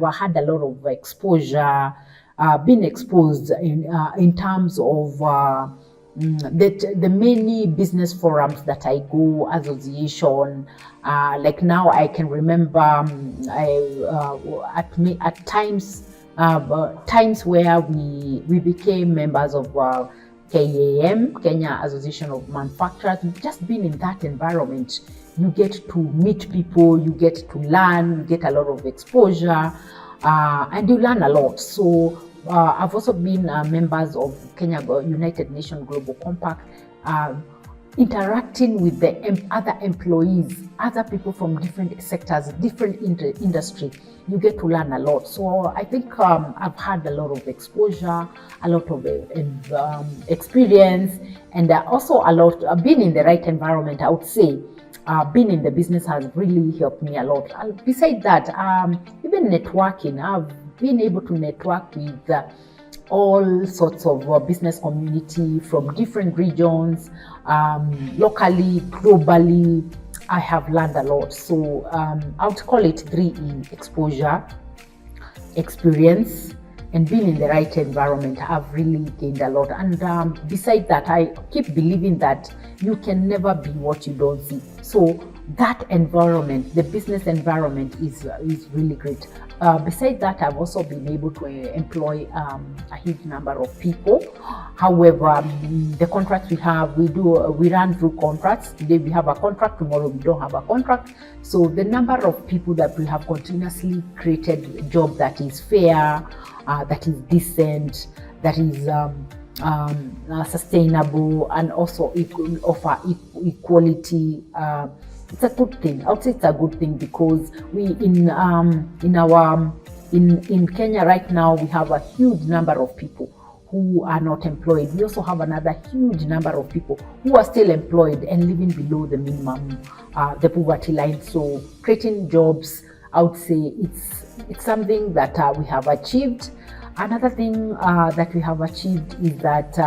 had a lot of exposure, been exposed in terms of the many business forums that I go, association. Like now I can remember at times where we became members of KAM, Kenya Association of Manufacturers. Just being in that environment, you get to meet people, you get to learn, you get a lot of exposure, and you learn a lot. So I've also been members of Kenya United Nations Global Compact, interacting with the other employees, other people from different sectors, different industry. You get to learn a lot. So I think I've had a lot of exposure, a lot of experience, and also a lot being in the right environment. I would say being in the business has really helped me a lot. Besides that, even networking, I've been able to network with all sorts of business community from different regions, locally, globally. I have learned a lot. So I would call it 3E: exposure, experience, and being in the right environment. I've really gained a lot. And besides that, I keep believing that you can never be what you don't see. So that environment, the business environment, is really great. Besides that, I've also been able to employ a huge number of people. However, the contracts we have, we run through contracts. Today we have a contract, tomorrow we don't have a contract. So the number of people that we have continuously created a job that is fair, that is decent, that is sustainable, and also offer equality. It's a good thing. I would say it's a good thing because we in Kenya right now we have a huge number of people who are not employed. We also have another huge number of people who are still employed and living below the minimum, the poverty line. So creating jobs, I would say it's something that we have achieved. Another thing that we have achieved is that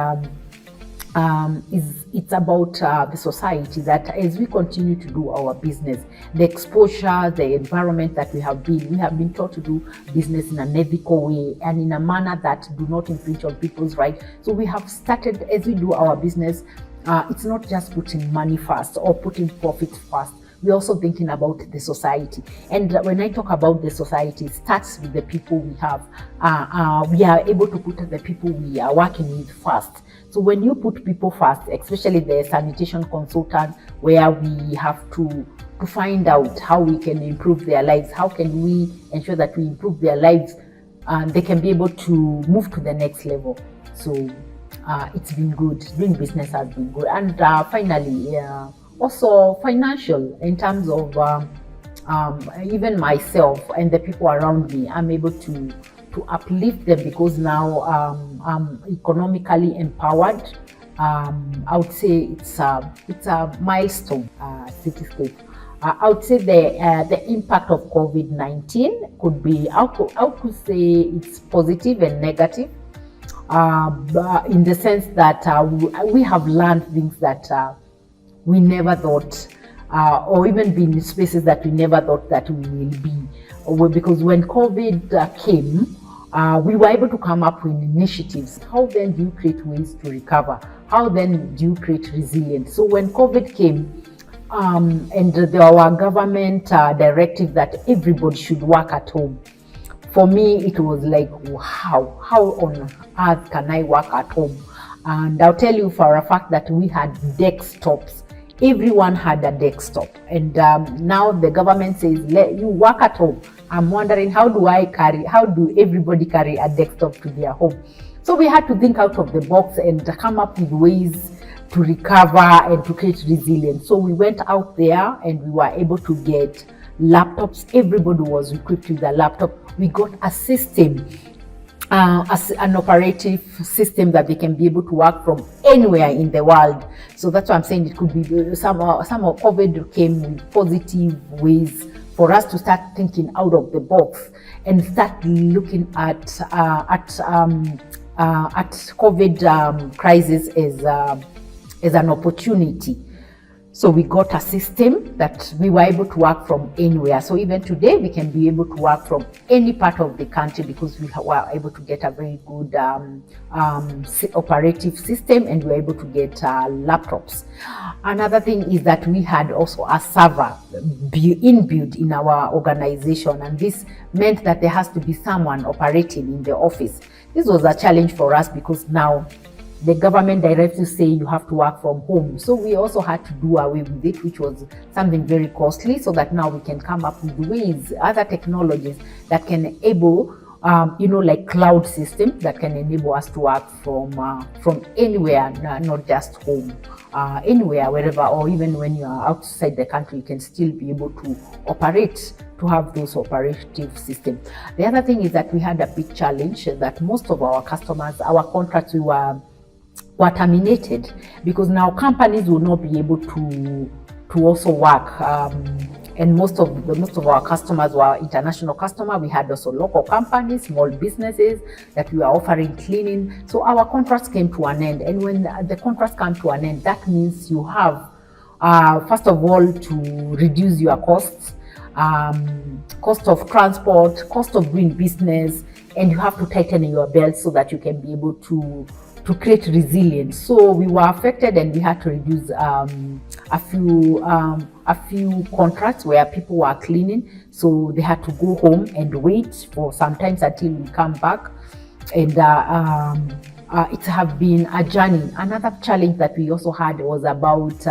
it's about the society, that as we continue to do our business, the exposure, the environment that we have been taught to do business in an ethical way and in a manner that do not infringe on people's rights. So we have started, as we do our business, it's not just putting money first or putting profits first. We're also thinking about the society. And when I talk about the society, it starts with the people we have. We are able to put the people we are working with first. So when you put people first, especially the sanitation consultant, where we have to find out how we can improve their lives, how can we ensure that we improve their lives and they can be able to move to the next level. So it's been good. Doing business has been good. And finally, also financial, in terms of even myself and the people around me, I'm able to uplift them because now I'm economically empowered. I would say it's a milestone. Cityscape. I would say the impact of COVID-19 could be, I could say it's positive and negative, in the sense that we have learned things that we never thought, or even be in spaces that we never thought that we will be. Because when COVID came, we were able to come up with initiatives. How then do you create ways to recover? How then do you create resilience? So when COVID came, and our government directive that everybody should work at home, for me it was like, how on earth can I work at home? And I'll tell you for a fact that we had desktops. Everyone had a desktop, and now the government says let you work at home. I'm wondering how do everybody carry a desktop to their home? So we had to think out of the box and come up with ways to recover and to create resilience. So we went out there and we were able to get laptops. Everybody was equipped with a laptop. We got a system, an operative system that they can be able to work from anywhere in the world. So that's why I'm saying it could be some of COVID came with positive ways for us to start thinking out of the box and start looking at COVID crisis as an opportunity So we got a system that we were able to work from anywhere. So even today, we can be able to work from any part of the country because we were able to get a very good operative system, and we were able to get laptops. Another thing is that we had also a server inbuilt in our organization, and this meant that there has to be someone operating in the office. This was a challenge for us because now the government directives say you have to work from home. So we also had to do away with it, which was something very costly, so that now we can come up with ways, other technologies that can enable, like cloud systems that can enable us to work from anywhere, not just home, anywhere, wherever, or even when you are outside the country, you can still be able to operate, to have those operative systems. The other thing is that we had a big challenge that most of our customers, our contracts, were terminated because now companies will not be able to also work, and most of our customers were international customers. We had also local companies, small businesses that we were offering cleaning. So our contracts came to an end, and when the contracts come to an end, that means you have first of all to reduce your costs, cost of transport, cost of doing business, and you have to tighten your belt so that you can be able to create resilience. So we were affected, and we had to reduce a few contracts where people were cleaning, so they had to go home and wait for sometimes until we come back, and it have been a journey. Another challenge that we also had was about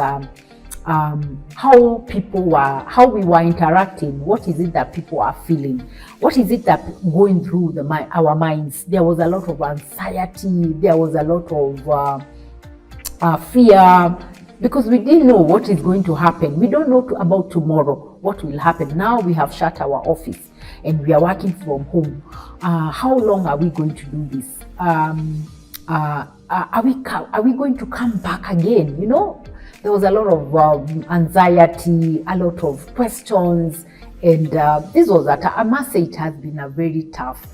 how we were interacting. What is it that people are feeling? What is it that going through our minds? There was a lot of anxiety. There was a lot of fear because we didn't know what is going to happen. We don't know about tomorrow, what will happen. Now we have shut our office and we are working from home. How long are we going to do this? Are we going to come back again? There was a lot of anxiety, a lot of questions, and this was I must say it has been a very tough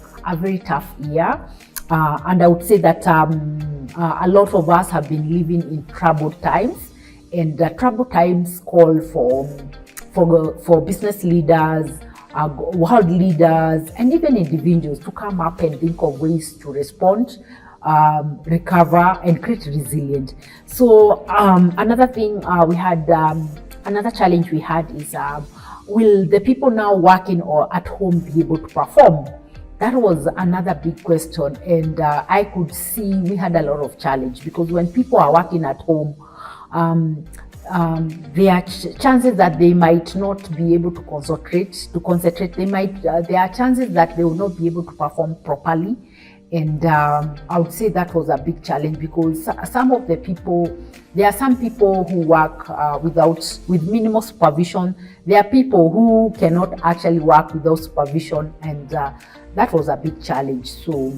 year, and I would say that a lot of us have been living in troubled times, and troubled times call for business leaders, world leaders, and even individuals to come up and think of ways to respond, recover, and create resilience. So another thing we had, another challenge we had is, will the people now working or at home be able to perform? That was another big question, and I could see we had a lot of challenge because when people are working at home, there are chances that they might not be able to concentrate. There are chances that they will not be able to perform properly. And I would say that was a big challenge because there are some people who work with minimal supervision. There are people who cannot actually work without supervision, and that was a big challenge. So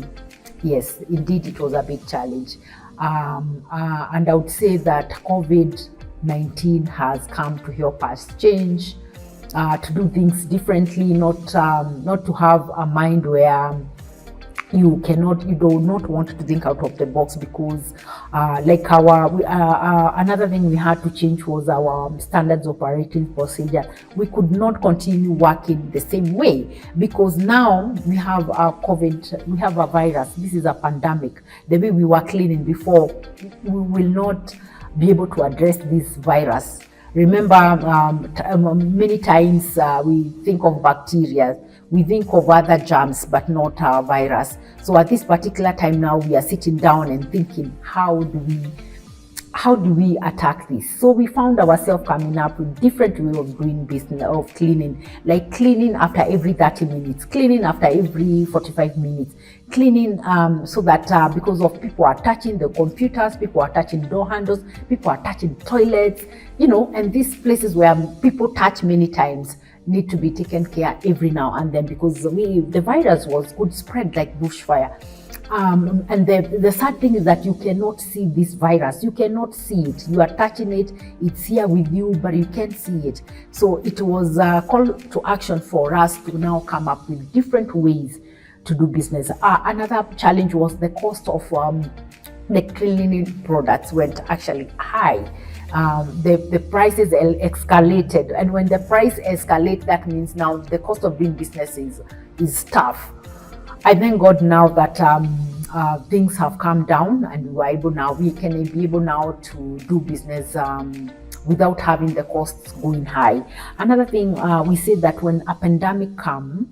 yes, indeed, it was a big challenge. And I would say that COVID-19 has come to help us change, to do things differently, not to have a mind where you do not want to think out of the box because another thing we had to change was our standards operating procedure. We could not continue working the same way because now we have COVID, we have a virus. This is a pandemic. The way we were cleaning before, we will not be able to address this virus. Remember, many times we think of bacteria, we think of other germs, but not a virus. So at this particular time now, we are sitting down and thinking, how do we attack this? So we found ourselves coming up with different ways of doing business, of cleaning, like cleaning after every 30 minutes, cleaning after every 45 minutes, cleaning so that because of people are touching the computers, people are touching door handles, people are touching toilets, and these places where people touch many times need to be taken care every now and then because the virus could spread like bushfire. And the sad thing is that you cannot see this virus. You cannot see it. You are touching it. It's here with you, but you can't see it. So it was a call to action for us to now come up with different ways to do business. Another challenge was the cost of the cleaning products went actually high. the prices escalated. And when the price escalates, that means now the cost of doing business is tough. I thank God now that things have calmed down, and we can be able now to do business without having the costs going high. Another thing, we say that when a pandemic comes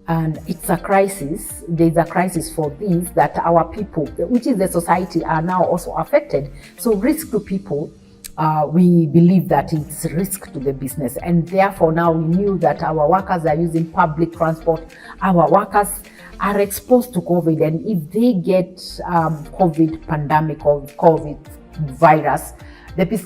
and it's a crisis, there's a crisis for this, that our people, which is the society, are now also affected. So risk to people, we believe that it's risk to the business, and therefore now we knew that our workers are using public transport, our workers are exposed to COVID, and if they get COVID pandemic or COVID virus,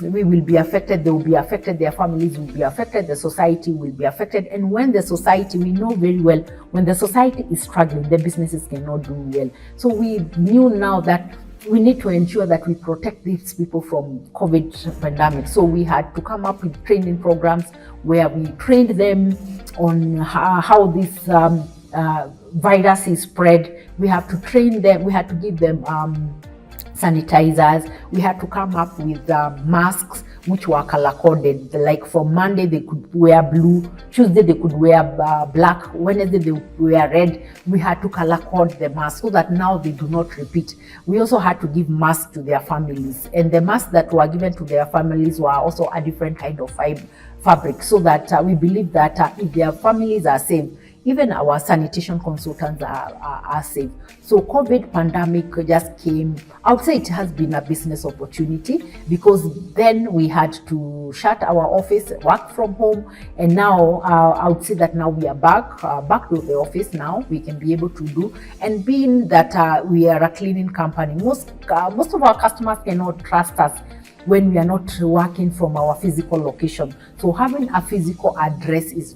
we will be affected, they will be affected, their families will be affected, the society will be affected. And when the society, we know very well, when the society is struggling, the businesses cannot do well. So we knew now that we need to ensure that we protect these people from COVID pandemic. So we had to come up with training programs where we trained them on how this virus is spread. We have to train them, we had to give them sanitizers. We had to come up with masks which were color coded. Like from Monday they could wear blue, Tuesday they could wear black, Wednesday they would wear red. We had to color code the mask so that now they do not repeat. We also had to give masks to their families, and the masks that were given to their families were also a different kind of fabric, so that we believe that if their families are safe, even our sanitation consultants are safe. So COVID pandemic just came. I would say it has been a business opportunity, because then we had to shut our office, work from home, and now I would say that now we are back to the office. Now we can be able to do, and being that we are a cleaning company, most of our customers cannot trust us when we are not working from our physical location. So having a physical address is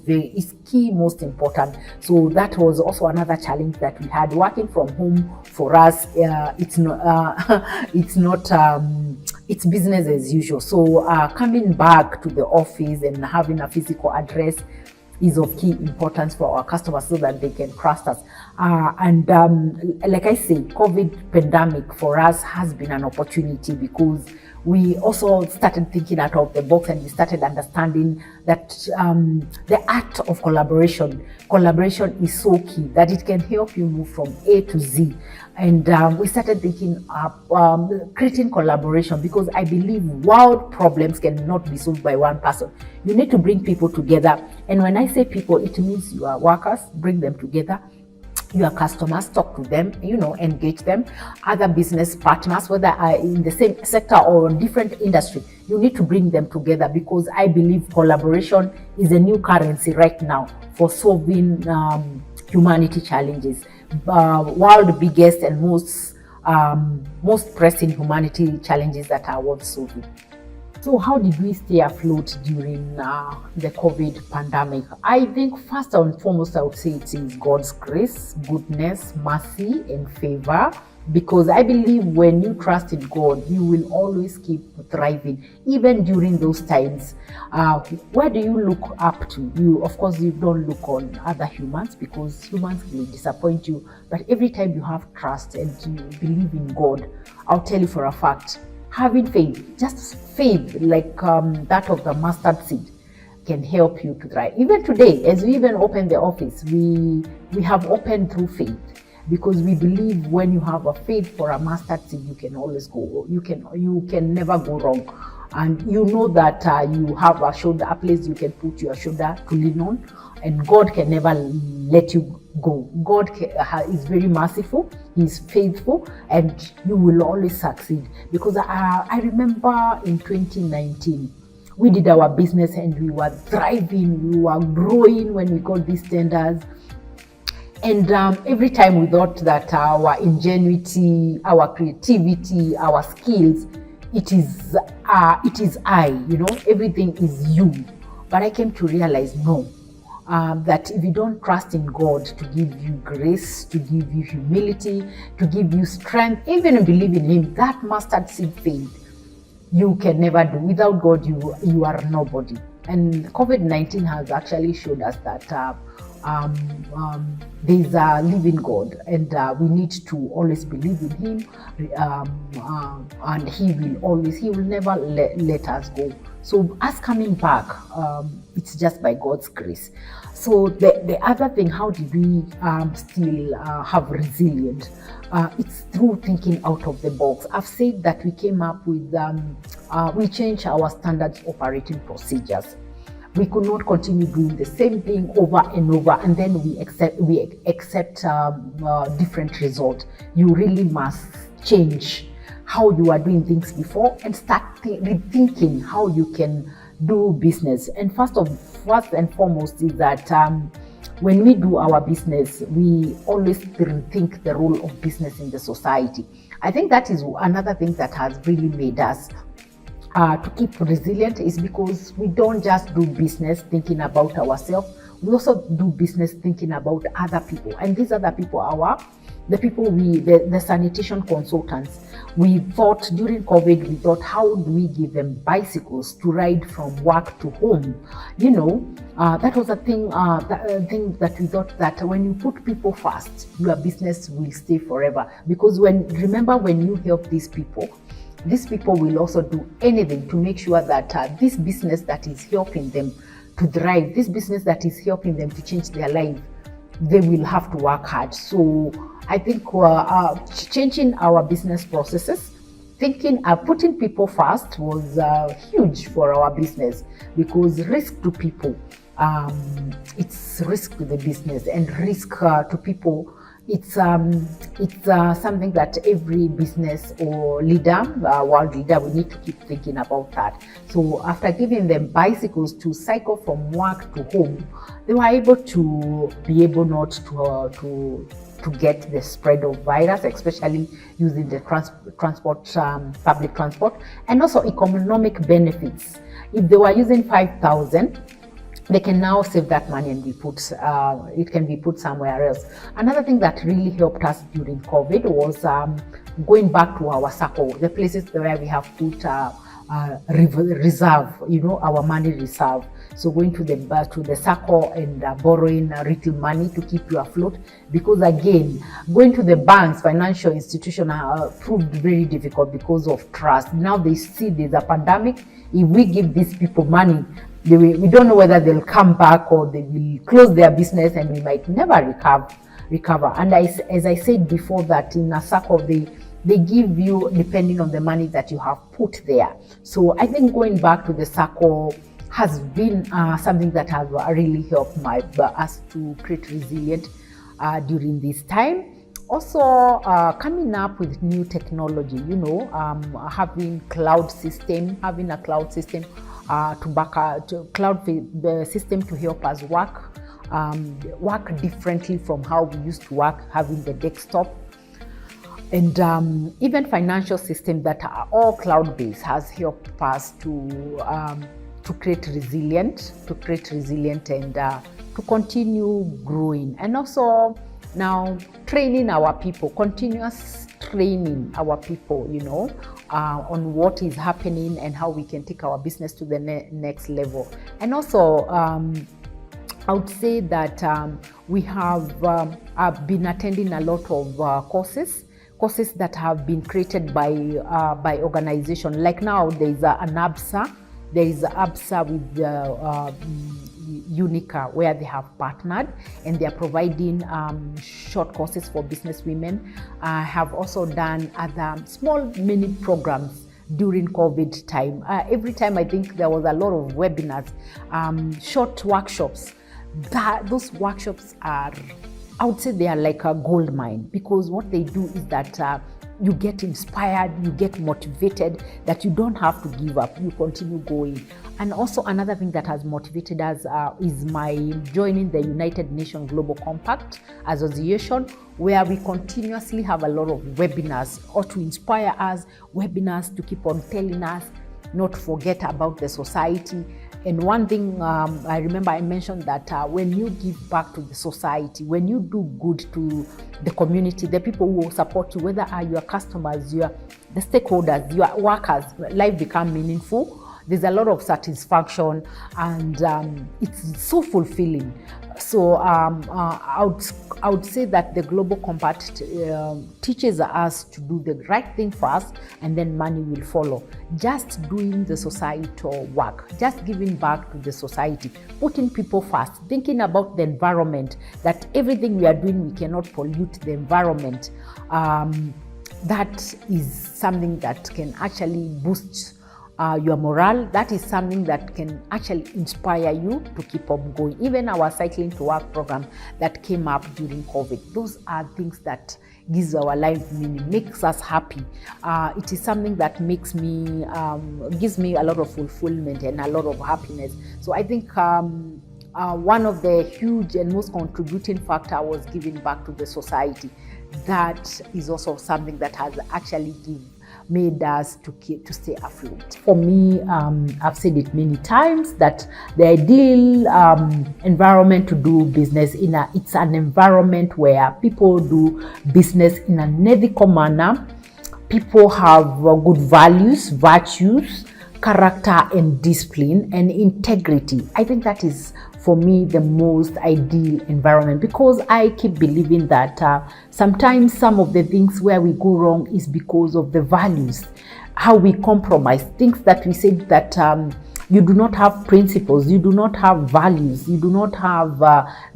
key, most important. So that was also another challenge that we had. Working from home for us, it's business as usual. So coming back to the office and having a physical address is of key importance for our customers, so that they can trust us. Like I say, COVID pandemic for us has been an opportunity, because we also started thinking out of the box, and we started understanding that the art of collaboration is so key, that it can help you move from A to Z. And we started thinking of creating collaboration, because I believe world problems cannot be solved by one person. You need to bring people together. And when I say people, it means your workers, bring them together. Your customers, talk to them, engage them. Other business partners, whether in the same sector or different industry, you need to bring them together, because I believe collaboration is a new currency right now for solving humanity challenges. World biggest and most pressing humanity challenges that are worth solving. So how did we stay afloat during the COVID pandemic? I think first and foremost, I would say it is God's grace, goodness, mercy, and favor. Because I believe when you trust in God, you will always keep thriving, even during those times. Where do you look up to? Of course, you don't look on other humans, because humans will disappoint you. But every time you have trust and you believe in God, I'll tell you for a fact, having faith, just faith like that of the mustard seed, can help you to thrive. Even today, as we even open the office, we have opened through faith, because we believe when you have a faith for a mustard seed, you can always go. You can never go wrong, and you know that you have a place you can put your shoulder to lean on, and God can never let you go. God is very merciful, He's faithful, and you will always succeed. Because I remember in 2019, we did our business and we were thriving, we were growing when we got these tenders. And every time we thought that our ingenuity, our creativity, our skills, it is everything is you. But I came to realize, no, that if you don't trust in God to give you grace, to give you humility, to give you strength, even believe in Him, that mustard seed faith, you can never do. Without God, you are nobody. And COVID-19 has actually showed us that there's a living God, and we need to always believe in Him, and He will never let us go. So us coming back, it's just by God's grace. So the other thing, how do we still have resilience? It's through thinking out of the box. I've said that we came up with, we changed our standard operating procedures. We could not continue doing the same thing over and over, and then we accept different results. You really must change how you are doing things before and start rethinking how you can do business. And first and foremost is that when we do our business, we always rethink the role of business in the society. I think that is another thing that has really made us to keep resilient, is because we don't just do business thinking about ourselves. We also do business thinking about other people, and these other people are the sanitation consultants. We thought during COVID, how do we give them bicycles to ride from work to home? That was a thing that we thought, that when you put people first, your business will stay forever. Because when you help these people will also do anything to make sure that this business that is helping them to thrive, this business that is helping them to change their life, they will have to work hard. So I think changing our business processes, putting people first was huge for our business, because risk to people, it's risk to the business, and risk to people, it's something that every business or leader, world leader, we need to keep thinking about that. So after giving them bicycles to cycle from work to home, they were able to not to get the spread of virus, especially using the public transport, and also economic benefits. If they were using 5,000, they can now save that money and it can be put somewhere else. Another thing that really helped us during COVID was going back to our circle, the places where we have put reserve, our money reserve. So going to the circle and borrowing retail money to keep you afloat, because again, going to the banks, financial institutions proved very difficult because of trust. Now they see there's a pandemic. If we give these people money, we don't know whether they'll come back or they will close their business, and we might never recover. And as I said before, that in a circle, they give you depending on the money that you have put there. So I think going back to the circle has been something that has really helped us to create resilience during this time. Also, coming up with new technology, having a cloud system to back to cloud system to help us work differently from how we used to work, having the desktop, and even financial systems that are all cloud-based has helped us to create resilience, and to continue growing. And also now training our people, continuous training our people, on what is happening and how we can take our business to the next level. And also, I would say that we have been attending a lot of courses that have been created by organization. Like now, there is an ABSA. There is ABSA with Unica, where they have partnered, and they are providing short courses for business women. I have also done other small mini programs during COVID time. Every time I think there was a lot of webinars, short workshops. Those workshops are, I would say they are like a gold mine, because what they do is that you get inspired, you get motivated, that you don't have to give up, you continue going. And also another thing that has motivated us is my joining the United Nations Global Compact Association, where we continuously have a lot of webinars, or to inspire us, webinars to keep on telling us not to forget about the society. And one thing I remember I mentioned that when you give back to the society, when you do good to the community, the people who support you, whether are your customers, the stakeholders, your workers, life become meaningful. there's a lot of satisfaction, and it's so fulfilling. So I would say that the Global Compact teaches us to do the right thing first, and then money will follow. Just doing the societal work, just giving back to the society, putting people first, thinking about the environment, that everything we are doing, we cannot pollute the environment. That is something that can actually boost your morale. That is something that can actually inspire you to keep up going. Even our Cycling to Work program that came up during COVID, those are things that gives our life meaning, makes us happy. It is something that makes me, gives me a lot of fulfillment and a lot of happiness. So I think one of the huge and most contributing factor was giving back to the society. That is also something that has actually made us to stay afloat. For me, I've said it many times that the ideal environment to do business in it's an environment where people do business in an ethical manner. People have good values, virtues, character and discipline and integrity. I think that is, for me, the most ideal environment, because I keep believing that sometimes some of the things where we go wrong is because of the values, how we compromise, things that we said that you do not have principles, you do not have values, you do not have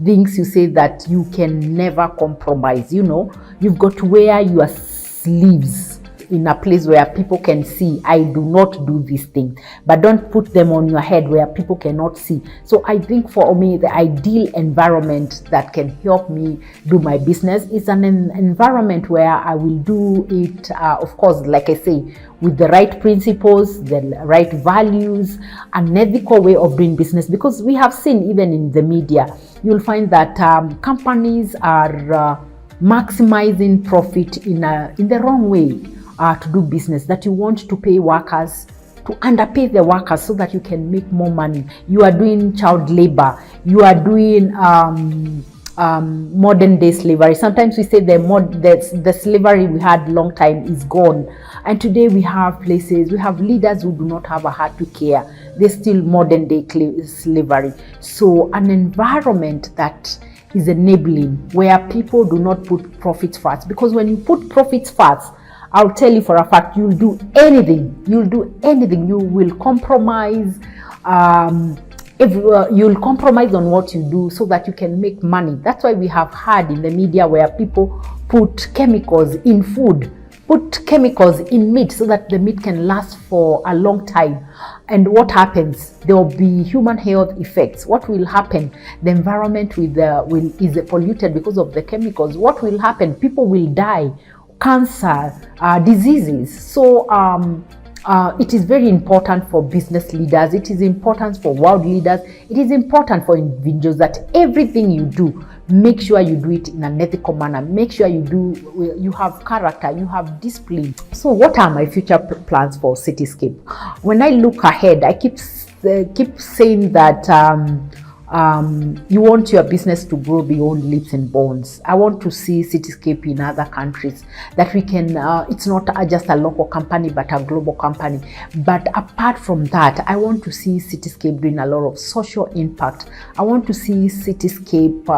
things you say that you can never compromise. You know, you've got to wear your sleeves in a place where people can see, I do not do these things, but don't put them on your head where people cannot see. So I think for me, the ideal environment that can help me do my business is an environment where I will do it, of course, like I say, with the right principles, the right values, an ethical way of doing business. Because we have seen, even in the media, you'll find that companies are maximizing profit in the wrong way. To do business, that you want to pay workers, to underpay the workers so that you can make more money. You are doing child labor, you are doing modern day slavery. Sometimes we say the slavery we had long time is gone, and today we have places, we have leaders who do not have a heart to care. They're still modern day slavery. So an environment that is enabling, where people do not put profits first, because when you put profits first, I'll tell you for a fact, you'll do anything. You'll do anything. You will compromise. You'll compromise on what you do so that you can make money. That's why we have heard in the media where people put chemicals in food, put chemicals in meat so that the meat can last for a long time. And what happens? There will be human health effects. What will happen? The environment is polluted because of the chemicals. What will happen? People will die. Cancer, diseases. So it is very important for business leaders. It is important for world leaders. It is important for individuals that everything you do, make sure you do it in an ethical manner. Make sure you have character, you have discipline. So what are my future plans for Cityscape? When I look ahead, I keep saying that you want your business to grow beyond leaps and bounds. I want to see Cityscape in other countries, that we can, it's not just a local company, but a global company. But apart from that, I want to see Cityscape doing a lot of social impact. I want to see Cityscape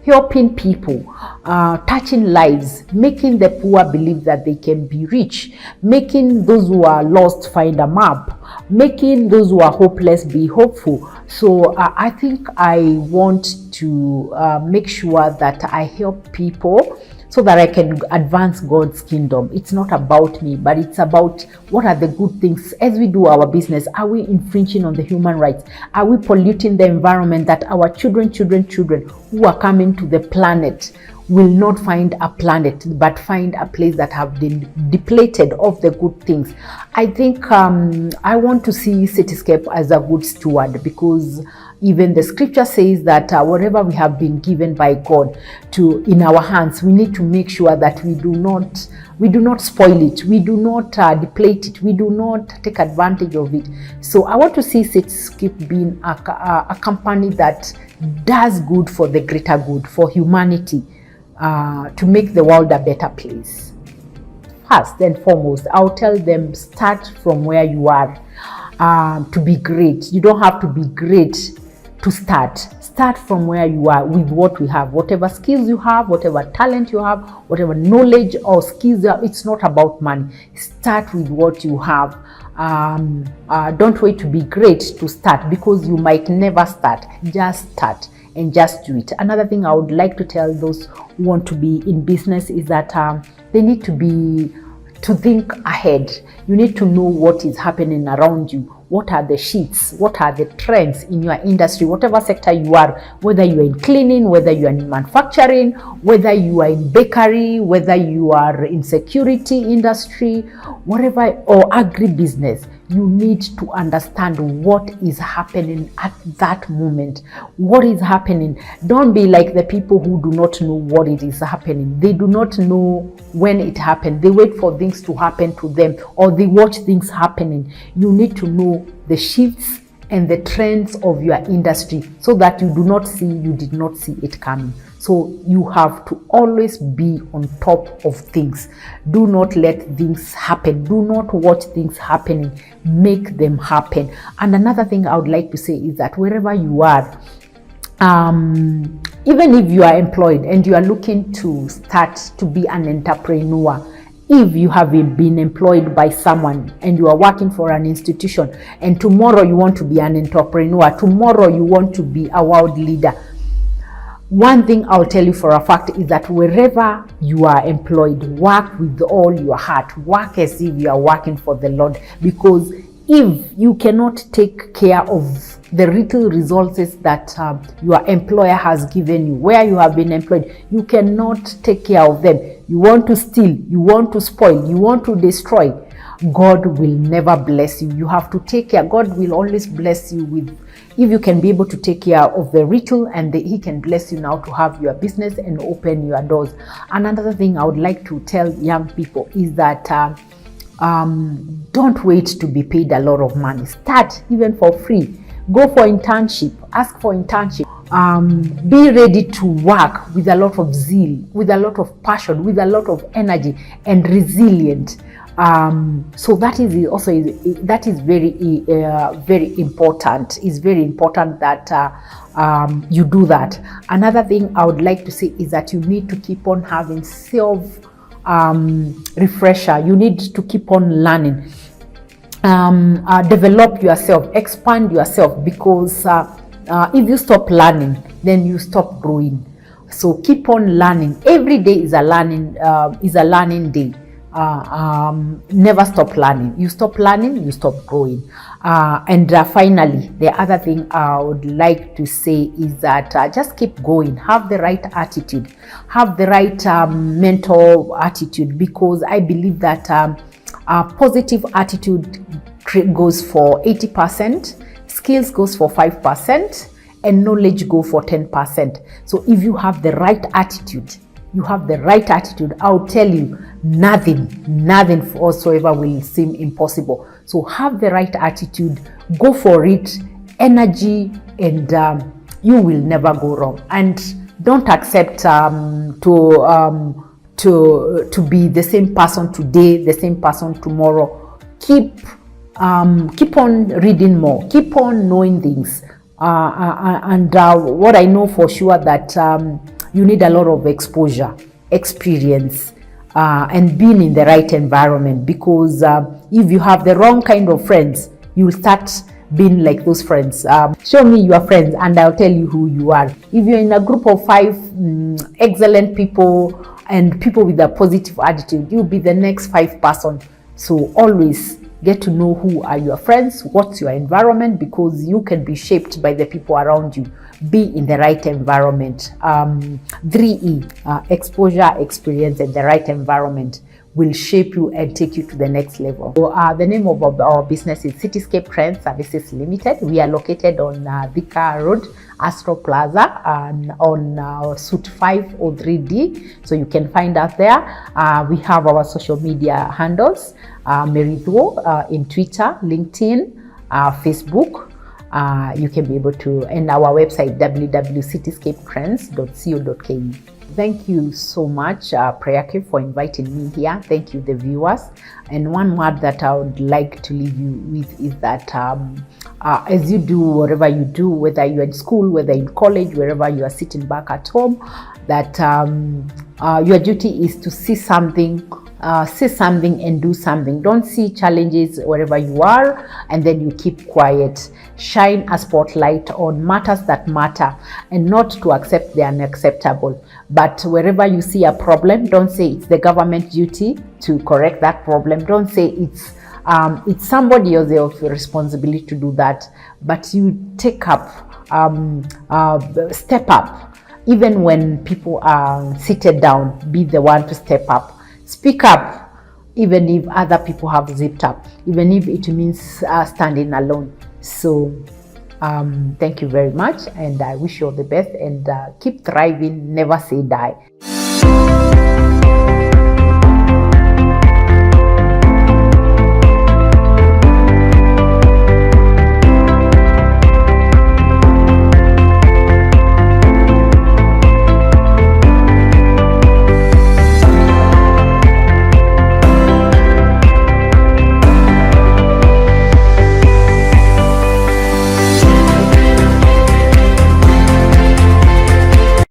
helping people, touching lives, making the poor believe that they can be rich, making those who are lost find a map, making those who are hopeless be hopeful. So I think I want to make sure that I help people so that I can advance God's kingdom. It's not about me, but it's about what are the good things. As we do our business, are we infringing on the human rights? Are we polluting the environment that our children who are coming to the planet will not find a planet, but find a place that have been depleted of the good things? I think I want to see Cityscape as a good steward, because even the scripture says that whatever we have been given by God in our hands, we need to make sure that we do not spoil it, we do not deplete it, we do not take advantage of it. So I want to see Cityscape being a company that does good for the greater good, for humanity, to make the world a better place. First and foremost, I'll tell them, start from where you are. to be great. You don't have to be great to start. Start from where you are with what we have, whatever skills you have, whatever talent you have, whatever knowledge or skills you have. It's not about money. Start with what you have. Don't wait to be great to start, because you might never start. Just start and just do it. Another thing I would like to tell those who want to be in business is that they need to think ahead. You need to know what is happening around you. What are the shifts? What are the trends in your industry, whatever sector you are, whether you are in cleaning, whether you are in manufacturing, whether you are in bakery, whether you are in security industry, whatever, or agribusiness. You need to understand what is happening at that moment. What is happening? Don't be like the people who do not know what it is happening. They do not know when it happened. They wait for things to happen to them, or they watch things happening. You need to know the shifts and the trends of your industry, so that you did not see it coming. So you have to always be on top of things. Do not let things happen. Do not watch things happening. Make them happen. And another thing I would like to say is that wherever you are, even if you are employed and you are looking to start to be an entrepreneur, if you have been employed by someone and you are working for an institution, and tomorrow you want to be an entrepreneur, tomorrow you want to be a world leader, one thing I'll tell you for a fact is that wherever you are employed, work with all your heart. Work as if you are working for the Lord, because if you cannot take care of the little resources that your employer has given you, where you have been employed, you cannot take care of them. You want to steal, you want to spoil, you want to destroy, God will never bless you. You have to take care. God will always bless you with, if you can be able to take care of the little, and He can bless you now to have your business and open your doors. Another thing I would like to tell young people is that don't wait to be paid a lot of money. Start even for free. Go for internship. Ask for internship. Be ready to work with a lot of zeal, with a lot of passion, with a lot of energy, and resilient. So that is also very important. It's very important that you do that. Another thing I would like to say is that you need to keep on having self refresher. You need to keep on learning. Develop yourself, expand yourself, because if you stop learning, then you stop growing. So keep on learning. Every day is a learning day. Never stop learning. You stop learning, you stop growing. And finally, the other thing I would like to say is that just keep going. Have the right attitude. Have the right mental attitude, because I believe that positive attitude goes for 80%, skills goes for 5%, and knowledge go for 10%. So if you have the right attitude, I'll tell you, nothing whatsoever will seem impossible. So have the right attitude, go for it, energy, and you will never go wrong. And don't accept to be the same person today, the same person tomorrow. Keep on reading more, keep on knowing things, and what I know for sure that you need a lot of exposure, experience, and being in the right environment, because if you have the wrong kind of friends, you will start being like those friends. Show me your friends and I'll tell you who you are. If you're in a group of 5 excellent people and people with a positive attitude, you'll be the next 5 person. So always get to know who are your friends, what's your environment, because you can be shaped by the people around you. Be in the right environment. 3E, exposure, experience, and the right environment will shape you and take you to the next level. So, the name of our business is Cityscape Trend Services Limited. We are located on Thika Road, Astro Plaza, and on Suite 503D. So you can find us there. We have our social media handles, Meritho in Twitter, LinkedIn, Facebook. You can be able to, and our website www.cityscapetrends.co.ke. Thank you so much, PrayerCave, for inviting me here. Thank you, the viewers. And one word that I would like to leave you with is that as you do whatever you do, whether you're in school, whether in college, wherever you are sitting back at home, that your duty is to see something and do something. Don't see challenges wherever you are and then you keep quiet. Shine a spotlight on matters that matter and not to accept the unacceptable. But wherever you see a problem, don't say it's the government duty to correct that problem. Don't say it's somebody else's responsibility to do that, but you take up, step up. Even when people are seated down, be the one to step up. Speak up, even if other people have zipped up, even if it means standing alone. So thank you very much, and I wish you all the best, and keep thriving, never say die.